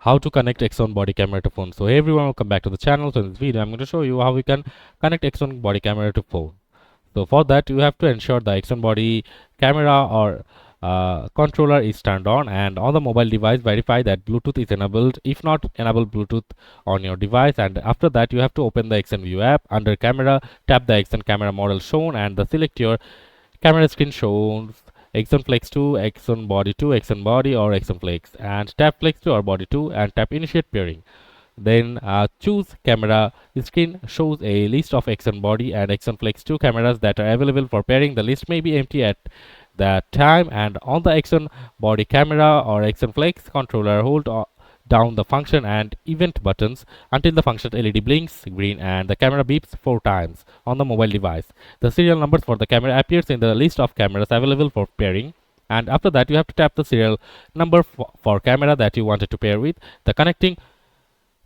how to connect Axon body camera to phone. So hey everyone, welcome back to the channel. So in this video I'm going to show you how we can connect Axon body camera to phone. So for that you have to ensure the Axon body camera or controller is turned on, and on the mobile device verify that Bluetooth is enabled. If not, enable Bluetooth on your device, and after that you have to open the Axon View app. Under camera, tap the Axon camera model shown and select your camera screen shows Axon Flex 2, Axon Body 2, Axon Body or Axon Flex, and tap Flex 2 or Body 2 and tap Initiate Pairing. Then choose camera screen shows a list of Axon Body and Axon Flex 2 cameras that are available for pairing. The list may be empty at that time, and on the Axon Body camera or Axon Flex controller, hold down the function and event buttons until the function LED blinks green and the camera beeps 4 times on the mobile device. The serial numbers for the camera appears in the list of cameras available for pairing, and after that you have to tap the serial number for camera that you wanted to pair with. The connecting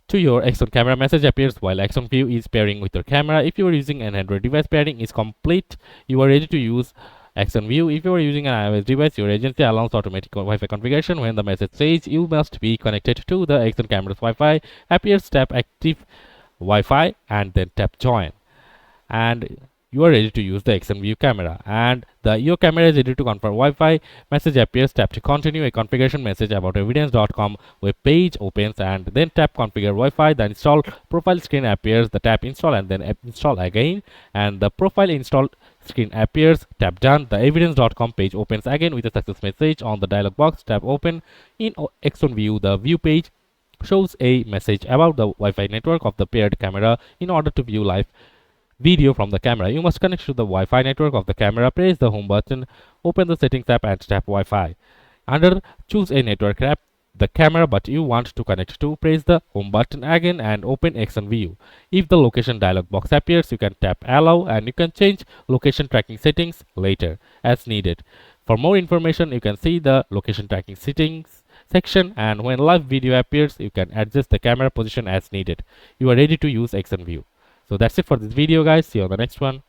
to your Axon camera message appears while Axon View is pairing with your camera. If you are using an Android device, pairing is complete. You are ready to use Axon View. If you are using an iOS device, your agency allows automatic Wi-Fi configuration. When the message says you must be connected to the Axon camera's Wi-Fi appears, tap Active Wi-Fi and then tap Join, and you are ready to use the Axon View camera, and your camera is ready to confirm Wi-Fi message appears. Tap to continue. A configuration message about evidence.com web page opens, and then tap configure Wi-Fi. The install profile screen appears. The tap install and then install again, and the profile install screen appears. Tap done. The evidence.com page opens again with a success message. On the dialog box, tap open. In Axon View, the view page shows a message about the Wi-Fi network of the paired camera. In order to view live video from the camera, you must connect to the Wi-Fi network of the camera. Press the home button, open the settings app and tap Wi-Fi. Under choose a network app the camera but you want to connect to, press the home button again and open Axon View. If the location dialog box appears, you can tap allow, and you can change location tracking settings later as needed. For more information, you can see the location tracking settings section, and when live video appears, you can adjust the camera position as needed. You are ready to use Axon View. So that's it for this video guys. See you on the next one.